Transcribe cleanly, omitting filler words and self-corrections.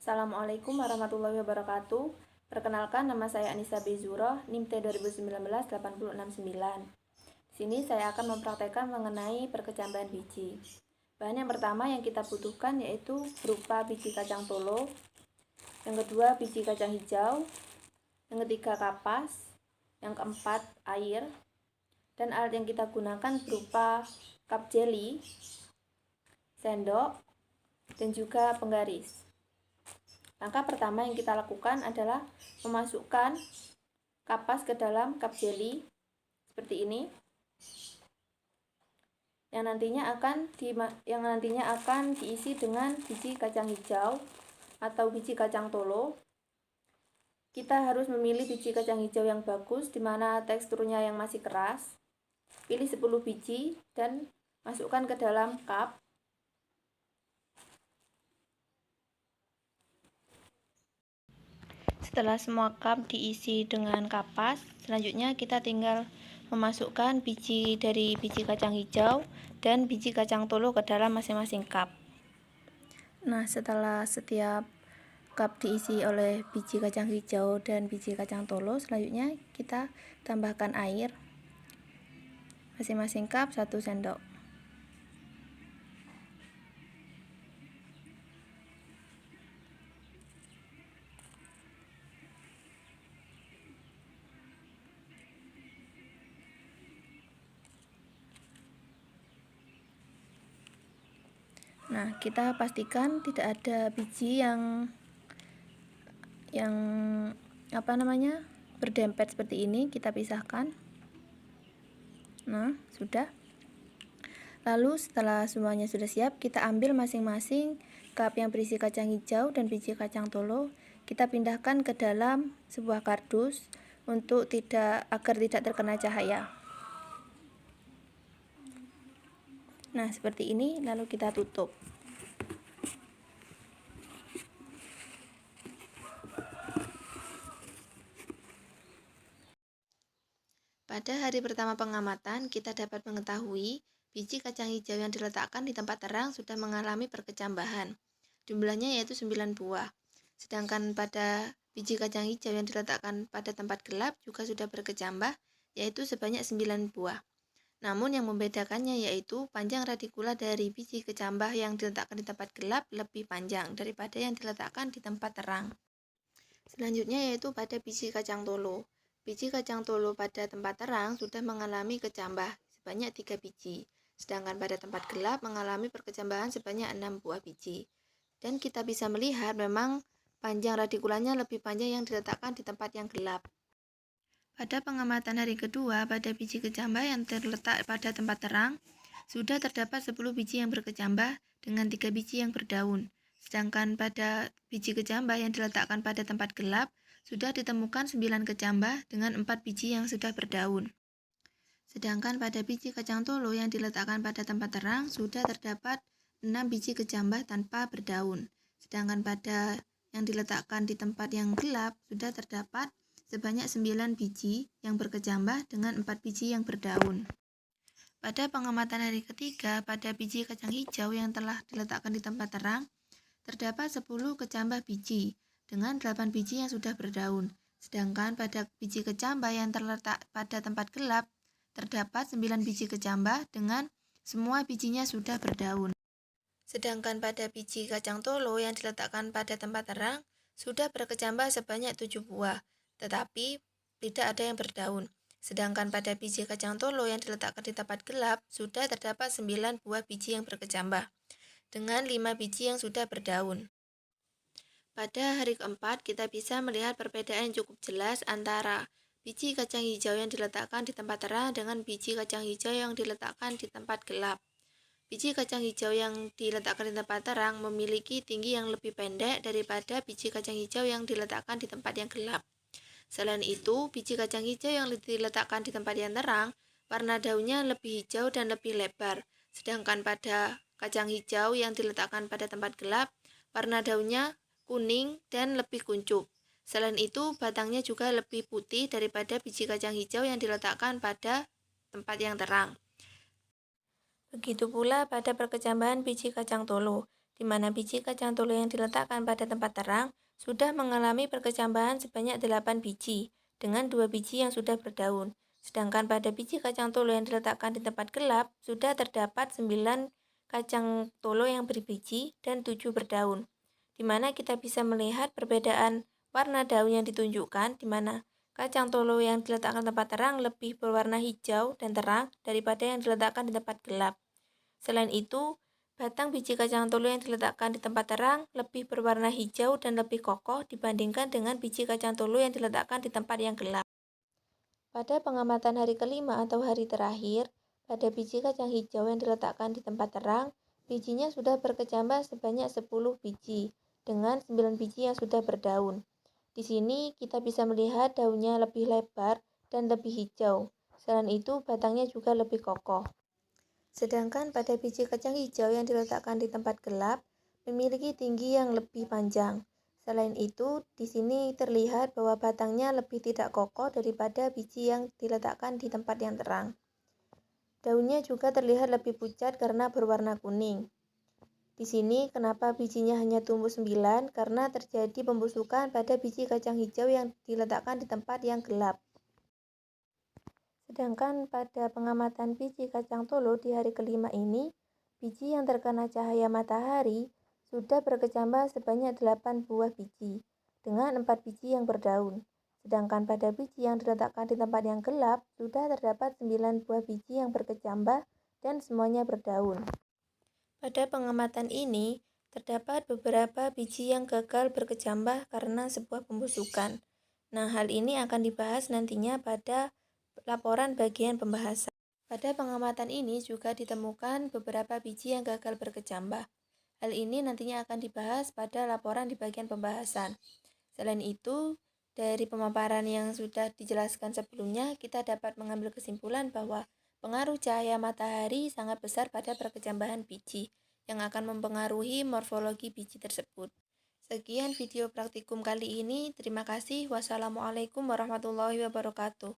Assalamualaikum warahmatullahi wabarakatuh. Perkenalkan, nama saya Anissa Bezuroh, NIM T 2019-869. Di sini saya akan mempraktekkan mengenai perkecambahan biji. Bahan yang pertama yang kita butuhkan yaitu berupa biji kacang tolo, yang kedua biji kacang hijau, yang ketiga kapas, yang keempat air, dan alat yang kita gunakan berupa cup jelly, sendok, dan juga penggaris. Langkah pertama yang kita lakukan adalah memasukkan kapas ke dalam cup jelly seperti ini, yang nantinya akan diisi dengan biji kacang hijau atau biji kacang tolo. Kita harus memilih biji kacang hijau yang bagus, di mana teksturnya yang masih keras. Pilih 10 biji dan masukkan ke dalam cup. Setelah semua cup diisi dengan kapas, selanjutnya kita tinggal memasukkan biji dari biji kacang hijau dan biji kacang tolo ke dalam masing-masing cup. Nah, setelah setiap cup diisi oleh biji kacang hijau dan biji kacang tolo, selanjutnya kita tambahkan air. Masing-masing cup 1 sendok. Nah, kita pastikan tidak ada biji yang berdempet seperti ini, kita pisahkan. Nah, sudah. Lalu setelah semuanya sudah siap, kita ambil masing-masing cup yang berisi kacang hijau dan biji kacang tolo, kita pindahkan ke dalam sebuah kardus agar tidak terkena cahaya. Nah, seperti ini, lalu kita tutup. Pada hari pertama pengamatan, kita dapat mengetahui biji kacang hijau yang diletakkan di tempat terang sudah mengalami perkecambahan. Jumlahnya yaitu 9 buah. Sedangkan pada biji kacang hijau yang diletakkan pada tempat gelap juga sudah berkecambah, yaitu sebanyak 9 buah. Namun yang membedakannya yaitu panjang radikula dari biji kecambah yang diletakkan di tempat gelap lebih panjang daripada yang diletakkan di tempat terang. Selanjutnya yaitu pada biji kacang tolo. Biji kacang tolo pada tempat terang sudah mengalami kecambah sebanyak 3 biji, sedangkan pada tempat gelap mengalami perkecambahan sebanyak 6 buah biji. Dan kita bisa melihat memang panjang radikulanya lebih panjang yang diletakkan di tempat yang gelap. Pada pengamatan hari kedua, pada biji kecambah yang terletak pada tempat terang, sudah terdapat 10 biji yang berkecambah dengan 3 biji yang berdaun. Sedangkan pada biji kecambah yang diletakkan pada tempat gelap, sudah ditemukan 9 kecambah dengan 4 biji yang sudah berdaun. Sedangkan pada biji kacang tolo yang diletakkan pada tempat terang, sudah terdapat 6 biji kecambah tanpa berdaun. Sedangkan pada yang diletakkan di tempat yang gelap, sudah terdapat sebanyak 9 biji yang berkecambah dengan 4 biji yang berdaun. Pada pengamatan hari ketiga, pada biji kacang hijau yang telah diletakkan di tempat terang, terdapat 10 kecambah biji dengan 8 biji yang sudah berdaun. Sedangkan pada biji kecambah yang terletak pada tempat gelap, terdapat 9 biji kecambah dengan semua bijinya sudah berdaun. Sedangkan pada biji kacang tolo yang diletakkan pada tempat terang, sudah berkecambah sebanyak 7 buah, tetapi tidak ada yang berdaun. Sedangkan pada biji kacang tolo yang diletakkan di tempat gelap, sudah terdapat 9 buah biji yang berkecambah, dengan 5 biji yang sudah berdaun. Pada hari keempat, kita bisa melihat perbedaan yang cukup jelas antara biji kacang hijau yang diletakkan di tempat terang dengan biji kacang hijau yang diletakkan di tempat gelap. Biji kacang hijau yang diletakkan di tempat terang memiliki tinggi yang lebih pendek daripada biji kacang hijau yang diletakkan di tempat yang gelap. Selain itu, biji kacang hijau yang diletakkan di tempat yang terang, warna daunnya lebih hijau dan lebih lebar. Sedangkan pada kacang hijau yang diletakkan pada tempat gelap, warna daunnya kuning dan lebih kuncup. Selain itu, batangnya juga lebih putih daripada biji kacang hijau yang diletakkan pada tempat yang terang. Begitu pula pada perkecambahan biji kacang tolo. di mana biji kacang tolo yang diletakkan pada tempat terang sudah mengalami perkecambahan sebanyak 8 biji, dengan 2 biji yang sudah berdaun. Sedangkan pada biji kacang tolo yang diletakkan di tempat gelap, sudah terdapat 9 kacang tolo yang berbiji dan 7 berdaun. Di mana kita bisa melihat perbedaan warna daun yang ditunjukkan, di mana kacang tolo yang diletakkan di tempat terang lebih berwarna hijau dan terang daripada yang diletakkan di tempat gelap. Selain itu, batang biji kacang tolo yang diletakkan di tempat terang lebih berwarna hijau dan lebih kokoh dibandingkan dengan biji kacang tolo yang diletakkan di tempat yang gelap. Pada pengamatan hari kelima atau hari terakhir, pada biji kacang hijau yang diletakkan di tempat terang, bijinya sudah berkecambah sebanyak 10 biji, dengan 9 biji yang sudah berdaun. Di sini kita bisa melihat daunnya lebih lebar dan lebih hijau. Selain itu, batangnya juga lebih kokoh. Sedangkan pada biji kacang hijau yang diletakkan di tempat gelap memiliki tinggi yang lebih panjang. Selain itu, di sini terlihat bahwa batangnya lebih tidak kokoh daripada biji yang diletakkan di tempat yang terang. Daunnya juga terlihat lebih pucat karena berwarna kuning. Di sini kenapa bijinya hanya tumbuh 9? Karena terjadi pembusukan pada biji kacang hijau yang diletakkan di tempat yang gelap. Sedangkan pada pengamatan biji kacang tolo di hari kelima ini, biji yang terkena cahaya matahari sudah berkecambah sebanyak 8 buah biji, dengan 4 biji yang berdaun. Sedangkan pada biji yang diletakkan di tempat yang gelap, sudah terdapat 9 buah biji yang berkecambah dan semuanya berdaun. Pada pengamatan ini, terdapat beberapa biji yang gagal berkecambah karena sebuah pembusukan. Nah, hal ini akan dibahas nantinya pada laporan bagian pembahasan. Pada pengamatan ini juga ditemukan beberapa biji yang gagal berkecambah. Hal ini nantinya akan dibahas pada laporan di bagian pembahasan. Selain itu, dari pemaparan yang sudah dijelaskan sebelumnya, kita dapat mengambil kesimpulan bahwa pengaruh cahaya matahari sangat besar pada perkecambahan biji, yang akan mempengaruhi morfologi biji tersebut. Sekian video praktikum kali ini. Terima kasih. Wassalamualaikum warahmatullahi wabarakatuh.